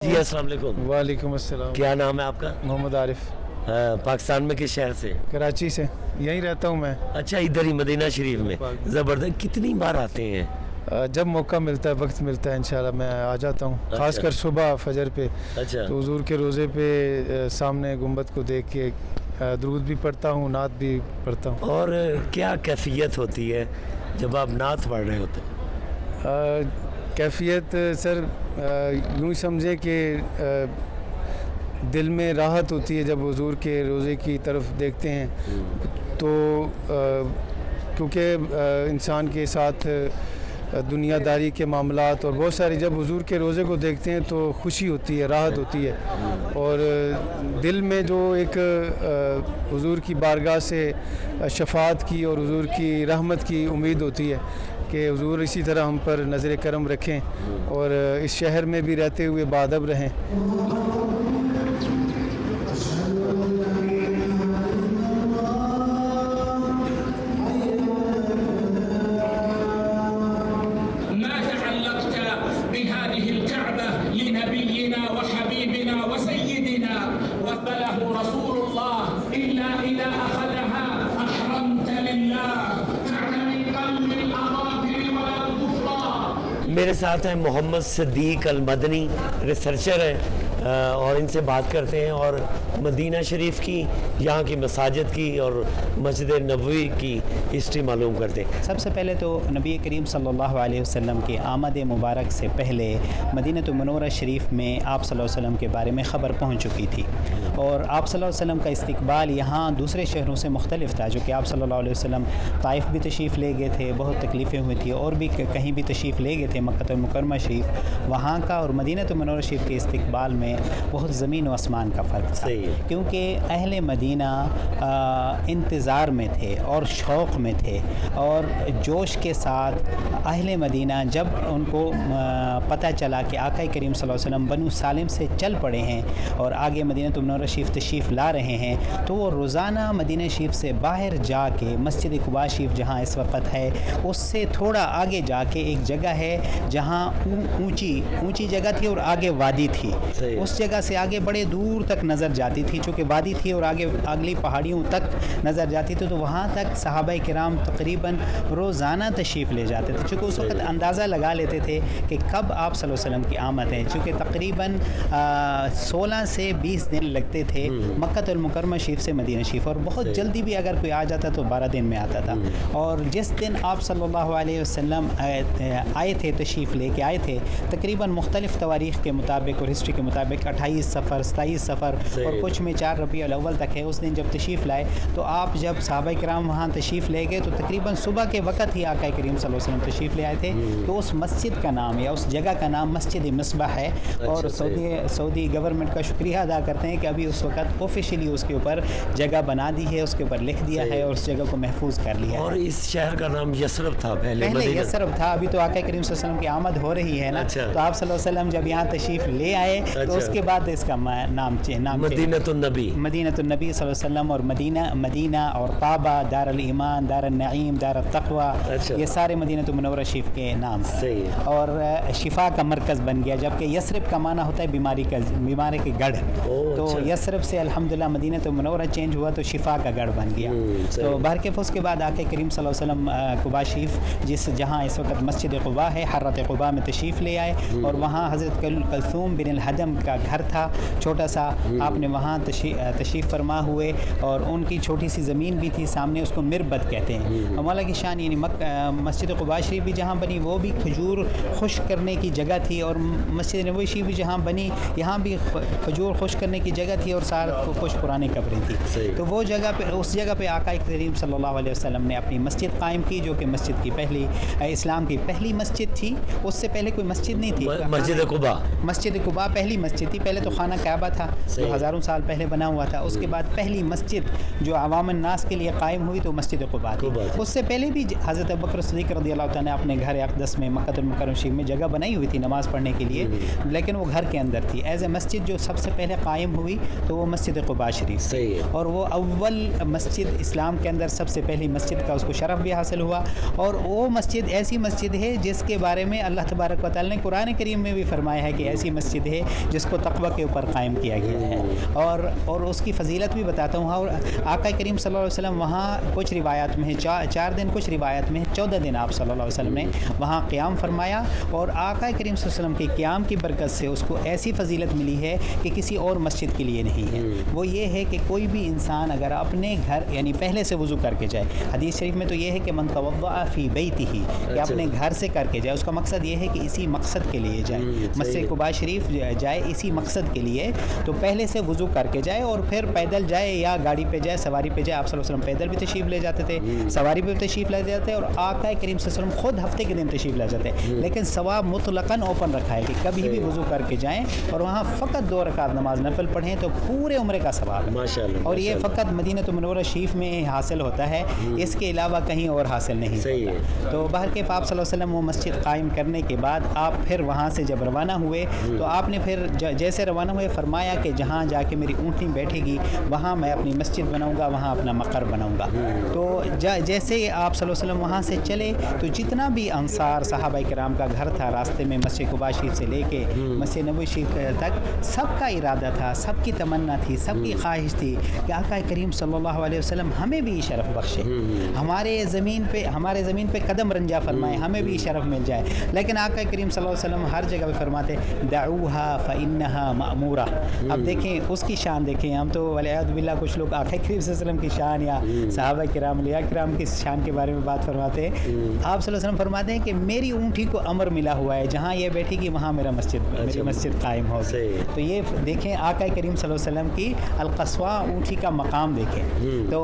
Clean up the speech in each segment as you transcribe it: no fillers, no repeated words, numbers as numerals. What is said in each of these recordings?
جی السلام علیکم. وعلیکم السلام. کیا نام ہے آپ کا؟ محمد عارف. پاکستان میں کس شہر سے؟ کراچی سے. یہیں رہتا ہوں میں. اچھا ادھر ہی مدینہ شریف میں. زبردست. کتنی بار آتے ہیں؟ جب موقع ملتا ہے وقت ملتا ہے انشاءاللہ میں آ جاتا ہوں. خاص کر صبح فجر پہ. اچھا تو حضور کے روزے پہ سامنے گنبد کو دیکھ کے درود بھی پڑھتا ہوں, نعت بھی پڑھتا ہوں. اور کیا کیفیت ہوتی ہے جب آپ نعت پڑھ رہے ہوتے ہیں؟ کیفیت سر یوں ہی سمجھے کہ دل میں راحت ہوتی ہے جب حضور کے روزے کی طرف دیکھتے ہیں. تو کیونکہ انسان کے ساتھ دنیا داری کے معاملات اور بہت ساری, جب حضور کے روزے کو دیکھتے ہیں تو خوشی ہوتی ہے, راحت ہوتی ہے, اور دل میں جو ایک حضور کی بارگاہ سے شفاعت کی اور حضور کی رحمت کی امید ہوتی ہے کہ حضور اسی طرح ہم پر نظر کرم رکھیں اور اس شہر میں بھی رہتے ہوئے باادب رہیں. میرے ساتھ ہیں محمد صدیق المدنی, ریسرچر ہیں, اور ان سے بات کرتے ہیں اور مدینہ شریف کی, یہاں کی مساجد کی اور مسجد نبوی کی ہسٹری معلوم کرتے ہیں. سب سے پہلے تو نبی کریم صلی اللہ علیہ وسلم کی آمد مبارک سے پہلے مدینہ منورہ شریف میں آپ صلی اللہ علیہ وسلم کے بارے میں خبر پہنچ چکی تھی, اور آپ صلی اللہ علیہ وسلم کا استقبال یہاں دوسرے شہروں سے مختلف تھا. جو کہ آپ صلی اللہ علیہ وسلم طائف بھی تشریف لے گئے تھے, بہت تکلیفیں ہوئی تھیں, اور بھی کہیں بھی تشریف لے گئے تھے مکہ المکرمہ شریف, وہاں کا اور مدینہ منورہ شریف کے استقبال میں بہت زمین و آسمان کا فرق تھا. کیونکہ اہل مدینہ انتظار میں تھے اور شوق میں تھے, اور جوش کے ساتھ اہل مدینہ جب ان کو پتہ چلا کہ آقا کریم صلی اللہ علیہ وسلم بنو سالم سے چل پڑے ہیں اور آگے مدینہ منورہ شریف تشریف لا رہے ہیں, تو وہ روزانہ مدینہ شریف سے باہر جا کے مسجد قباء شریف جہاں اس وقت ہے اس سے تھوڑا آگے جا کے ایک جگہ ہے جہاں اونچی جگہ تھی اور آگے وادی تھی, اس جگہ سے آگے بڑے دور تک نظر جاتی تھی, چونکہ وادی تھی اور آگے اگلی پہاڑیوں تک نظر جاتی تھی. تو وہاں تک صحابہ کرام تقریباً روزانہ تشریف لے جاتے تھے, چونکہ اس وقت اندازہ لگا لیتے تھے کہ کب آپ صلی اللہ علیہ وسلم کی آمد ہے, چونکہ تقریباً 16 سے 20 دن لگتے تھے مکہ المکرمہ شریف سے مدینہ شریف, اور بہت جلدی بھی اگر کوئی آ جاتا تو 12 دن میں آتا تھا. اور جس دن آپ صلی اللہ علیہ وسلم آئے تھے, تشریف لے کے آئے تھے, تقریباً مختلف تواریخ کے مطابق اور ہسٹری کے مطابق 28 سفر 27 سفر اور کچھ میں 4 ربیع الاول تک ہے. اس دن جب تشریف لائے تو آپ جب صحابہ کرام وہاں تشریف لے گئے تو تقریباً صبح کے وقت ہی آقا کریم صلی اللہ علیہ وسلم تشریف لے آئے تھے. تو اس مسجد کا نام یا اس جگہ کا نام مسجد مصباح ہے, اور سعودی گورنمنٹ کا شکریہ ادا کرتے ہیں کہ ابھی اس وقت آفیشیلی اس کے اوپر جگہ بنا دی ہے, اس کے اوپر لکھ دیا ہے اور اس جگہ کو محفوظ کر لیا ہے. اور اس شہر کا نام یثرب تھا پہلے یثرب تھا, ابھی تو آقا کریم صلی اللہ علیہ وسلم کی آمد ہو رہی ہے نا, تو آپ صلی اللہ علیہ وسلم جب یہاں تشریف لے آئے تو اس کے بعد اس کا نام مدینہ النبی صلی اللہ علیہ وسلم, اور مدینہ اور طابہ, دار الایمان, دار النعیم, دار التقوی, یہ سارے مدینہ منورہ شریف کے نام ہیں, اور شفا کا مرکز بن گیا. جبکہ یثرب کا معنی ہوتا ہے بیماری کے گڑھ, تو یثرب سے الحمدللہ مدینہ منورہ چینج ہوا تو شفا کا گڑھ بن گیا. تو بہرکیف اس کے بعد آقا کریم صلی اللہ علیہ وسلم قباء شریف جہاں اس وقت مسجد قباء ہے, حرۃ قباء میں تشریف لے آئے, اور وہاں حضرت کلثوم بن الحدم کا گھر تھا چھوٹا سا, آپ نے وہاں تشریف فرما ہوئے, اور ان کی چھوٹی سی زمین بھی تھی سامنے, اس کو مربد کہتے ہیں. اور مولا کی شان یعنی مسجد قباء شریف بھی جہاں بنی وہ بھی کھجور خشک کرنے کی جگہ تھی, اور مسجد نبوی شریف بھی جہاں بنی یہاں بھی کھجور خشک کرنے کی جگہ تھی, اور سارے کچھ پرانے قبریں تھیں. تو وہ جگہ پہ, اس جگہ پہ آقا کریم صلی اللہ علیہ وسلم نے اپنی مسجد قائم کی, جو کہ مسجد کی اسلام کی پہلی مسجد تھی. اس سے پہلے کوئی مسجد نہیں تھی. مسجد قباء پہلی مسجد تھی. پہلے تو خانہ کعبہ تھا جو ہزاروں سال پہلے بنا ہوا تھا, اس کے بعد پہلی مسجد جو عوام الناس کے لیے قائم ہوئی تو مسجد قباء تھی. اس سے پہلے بھی حضرت ابوبکر صدیق رضی اللہ تعالیٰ نے اپنے گھر اقدس میں مکہ المکرمہ شریف میں جگہ بنائی ہوئی تھی نماز پڑھنے کے لیے, لیکن وہ گھر کے اندر تھی. ایز اے مسجد جو سب سے پہلے قائم ہوئی تو وہ مسجد قباء شریف تھی, اور وہ اول مسجد اسلام کے اندر سب سے پہلی مسجد کا اس کو شرف بھی حاصل ہوا. اور وہ مسجد ایسی مسجد ہے جس کے بارے میں اللہ تبارک و تعالیٰ نے قرآن کریم میں بھی فرمایا ہے کہ ایسی مسجد ہے جو جس کو تقوی کے اوپر قائم کیا گیا ہے. اور اس کی فضیلت بھی بتاتا ہوں. اور آقا کریم صلی اللہ علیہ وسلم وہاں کچھ روایات میں 4 دن, کچھ روایت میں 14 دن آپ صلی اللہ علیہ وسلم نے وہاں قیام فرمایا. اور آقا کریم صلی اللہ علیہ وسلم کے قیام کی برکت سے اس کو ایسی فضیلت ملی ہے کہ کسی اور مسجد کے لیے نہیں ہے. وہ یہ ہے کہ کوئی بھی انسان اگر اپنے گھر یعنی پہلے سے وضو کر کے جائے, حدیث شریف میں تو یہ ہے کہ من توضأ فی بیتہ, کہ اپنے گھر سے کر کے جائے. اس کا مقصد یہ ہے کہ اسی مقصد کے لیے جائے, مسجد قباء شریف جائے اسی مقصد کے لیے. تو پہلے سے وضو کر کے جائے اور پھر پیدل جائے یا گاڑی پہ جائے, سواری پہ جائے. آپ صلی اللہ علیہ وسلم پیدل بھی تشریف لے جاتے تھے, سواری پہ بھی تشریف لے جاتے, اور آقا کریم صلی اللہ علیہ وسلم خود ہفتے کے دن تشریف لے جاتے. لیکن ثواب مطلقاً اوپن رکھا ہے کہ کبھی بھی وضو کر کے جائیں اور وہاں فقط 2 رکعت نماز نفل پڑھیں تو پورے عمرے کا ثواب ہے ماشاءاللہ. اور یہ فقط مدینہ منورہ شریف میں حاصل ہوتا ہے, اس کے علاوہ کہیں اور حاصل نہیں ہوتا. تو بہرکیف آپ صلی اللہ علیہ وسلم وہ مسجد قائم کرنے کے بعد آپ پھر وہاں سے جب روانہ ہوئے تو آپ نے پھر جیسے روانہ ہوئے فرمایا کہ جہاں جا کے میری اونٹنی بیٹھے گی وہاں میں اپنی مسجد بناؤں گا, وہاں اپنا مقر بناؤں گا. تو جیسے آپ صلی اللہ علیہ وسلم وہاں سے چلے تو جتنا بھی انصار صحابہ کرام کا گھر تھا راستے میں مسجد قباء شریف سے لے کے مسجد نبوی شریف تک, سب کا ارادہ تھا, سب کی تمنا تھی, سب کی خواہش تھی کہ آقا کریم صلی اللہ علیہ وسلم ہمیں بھی شرف بخشے, ہمارے زمین پہ قدم رنجا فرمائے, ہمیں بھی شرف مل جائے. لیکن آقا کریم صلی اللہ علیہ وسلم ہر جگہ پہ فرماتے دعوها فإنها مأمورہ. اب دیکھیں اس کی شان دیکھیں. ہم تو والعیاذ باللہ کچھ لوگ آقا کریم صلی اللہ علیہ وسلم کی شان یا صحابہ کرام اولیاء کرام کی شان کے بارے میں بات فرماتے ہیں. آپ صلی اللہ علیہ وسلم فرماتے ہیں کہ میری اونٹھی کو امر ملا ہوا ہے, جہاں یہ بیٹھی گی وہاں میری مسجد قائم ہوگی. تو یہ دیکھیں آقا کریم صلی اللہ علیہ وسلم کی القصواء اونٹھی کا مقام دیکھیں. تو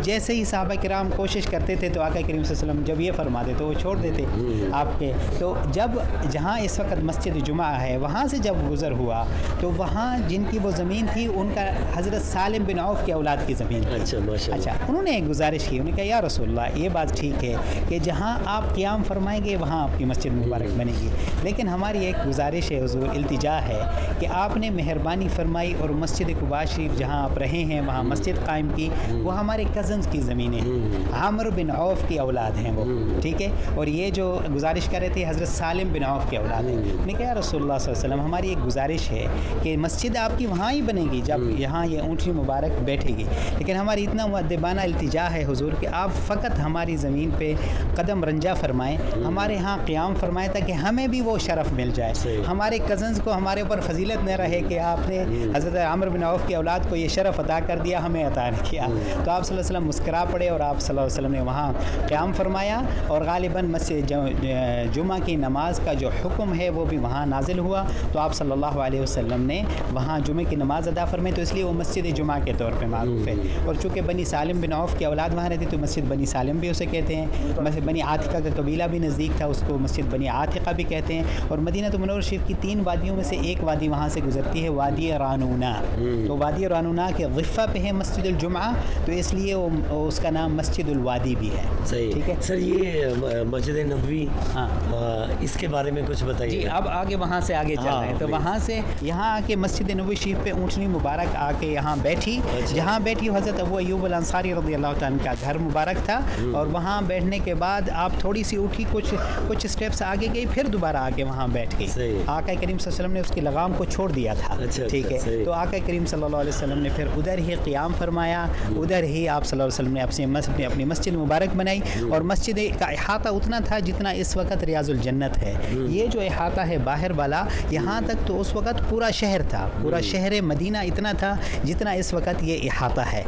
جیسے ہی صحابہ کرام کوشش کرتے تھے تو آقا کریم صلی اللہ علیہ وسلم جب یہ فرماتے تو وہ چھوڑ دیتے آپ کے. تو جب جہاں اس وقت مسجد جمعہ ہے وہاں سے جب گزر ہوا تو وہاں جن کی وہ زمین تھی ان کا حضرت سالم بن عوف کی اولاد کی زمین تھی. اچھا انہوں نے ایک گزارش کی, انہوں نے کہا یا رسول اللہ یہ بات ٹھیک ہے کہ جہاں آپ قیام فرمائیں گے وہاں آپ کی مسجد مبارک بنے گی, لیکن ہماری ایک گزارش ہے حضور, التجا ہے کہ آپ نے مہربانی فرمائی اور مسجد قباء شریف جہاں آپ رہے ہیں وہاں مسجد قائم کی, وہ ہمارے کزنز کی زمینیں ہیں, عامر بن عوف کی اولاد ہیں وہ, ٹھیک ہے. اور یہ جو گزارش کر رہے تھے حضرت سالم بن عوف کی اولاد ہیں. نے کہا رسول اللہ صلی اللہ علیہ وسلم ہماری ایک گزارش ہے کہ مسجد آپ کی وہاں ہی بنے گی جب یہاں یہ اونٹنی مبارک بیٹھے گی, لیکن ہماری اتنا مؤدبانہ التجا ہے حضور کہ آپ فقط ہماری زمین پہ قدم رنجا فرمائیں, ہمارے ہاں قیام فرمائیں تاکہ ہمیں بھی وہ شرف مل جائے. ہمارے کزنز کو ہمارے اوپر فضیلت نہ رہے کہ آپ نے حضرت عامر بن عوف کی اولاد کو یہ شرف عطا کر دیا, ہمیں عطا نہیں کیا. تو آپ صلی اللہ علیہ وسلم مسکرا پڑے اور آپ صلی اللہ علیہ وسلم نے وہاں قیام فرمایا, اور غالباً مسجد جمعہ کی نماز کا جو حکم ہے وہ بھی وہاں نازل ہوا. تو آپ صلی اللہ علیہ وسلم نے وہاں جمعہ کی نماز ادا فرمائی, تو اس لیے وہ مسجد جمعہ کے طور پہ معروف ہے. اور چونکہ بنی سالم بن عوف کی اولاد وہاں رہتی تو مسجد بنی سالم بھی اسے کہتے ہیں. مسجد بنی عاتقہ کا قبیلہ بھی نزدیک تھا, اس کو مسجد بنی عاتقہ بھی کہتے ہیں. اور مدینہ منورہ شریف کی 3 وادیوں میں سے ایک وادی وہاں سے گزرتی ہے, وادی رانونا. تو وادی رانونا کے ضفہ پہ ہے مسجد الجمعہ, تو اس لیے اس کا نام مسجد الوادی بھی ہے. صحیح, ٹھیک ہے سر. یہ مسجد نبوی, اس کے بارے میں کچھ بتائیے. جی اب آگے وہاں سے آگے چل رہے ہیں. تو وہاں سے یہاں آ کے مسجد نبوی شریف پہ اونٹنی مبارک آ کے یہاں بیٹھی. جہاں بیٹھی حضرت ابو ایوب الانصاری رضی اللہ تعالیٰ عنہ کا گھر مبارک تھا, اور وہاں بیٹھنے کے بعد آپ تھوڑی سی اٹھی, کچھ اسٹیپس آگے گئی, پھر دوبارہ آ کے وہاں بیٹھ گئی. آقا کریم صلی اللہ علیہ وسلم نے اس کی لگام کو چھوڑ دیا تھا, ٹھیک ہے. تو آقا کریم صلی اللہ علیہ وسلم نے پھر ادھر ہی قیام فرمایا, ادھر ہی آپ صلی اللہ علیہ وسلم نے اپنی مسجد مبارک بنائی. اور مسجد کا احاطہ اتنا تھا جتنا اس وقت ریاض الجنت ہے. یہ جو احاطہ ہے باہر والا, یہاں تک تو اس وقت پورا شہر تھا, پورا شہر مدینہ اتنا تھا جتنا اس وقت یہ احاطہ ہے.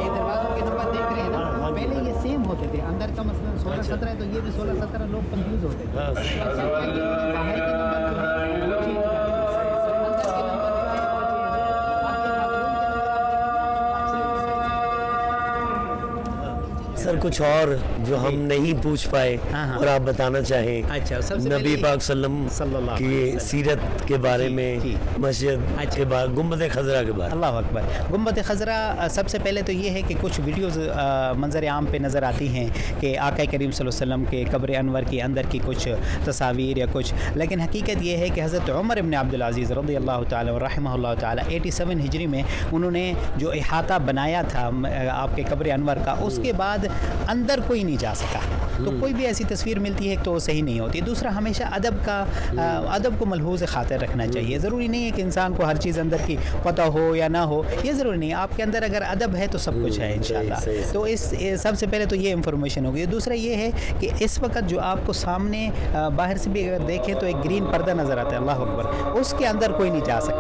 دروازوں کے نمبر دیکھ رہے ہیں نا, پہلے یہ سیم ہوتے تھے, اندر کا مثلا 16-17 ہے تو یہ بھی 16-17 لوگ کنفیوز ہوتے تھے. باہر کے نمبر سر کچھ اور جو ہم نہیں پوچھ پائے اور آپ بتانا چاہیں. اچھا, نبی پاک صلی اللہ کی سیرت کے بارے میں, مسجد کے بارے, گنبد خضرا کے بارے. اللہ اکبر. گنبد خضرا سب سے پہلے تو یہ ہے کہ کچھ ویڈیوز منظر عام پہ نظر آتی ہیں کہ آقا کریم صلی اللہ علیہ وسلم کے قبر انور کے اندر کی کچھ تصاویر یا کچھ, لیکن حقیقت یہ ہے کہ حضرت عمر ابن عبد العزیز رضی اللہ تعالیٰ رحمہ اللہ تعالیٰ 87 ہجری میں انہوں نے جو احاطہ بنایا تھا آپ کے قبر انور کا, اس کے بعد اندر کوئی نہیں جا سکا. تو کوئی بھی ایسی تصویر ملتی ہے تو وہ صحیح نہیں ہوتی. دوسرا ہمیشہ ادب کو ملحوظ خاطر رکھنا چاہیے. ضروری نہیں ہے کہ انسان کو ہر چیز اندر کی پتہ ہو یا نہ ہو, یہ ضروری نہیں ہے. آپ کے اندر اگر ادب ہے تو سب کچھ ہے انشاءاللہ. تو اس سب سے پہلے تو یہ انفارمیشن ہوگی. دوسرا یہ ہے کہ اس وقت جو آپ کو سامنے باہر سے بھی اگر دیکھیں تو ایک گرین پردہ نظر آتا ہے, اللہ اکبر, اس کے اندر کوئی نہیں جا سکا.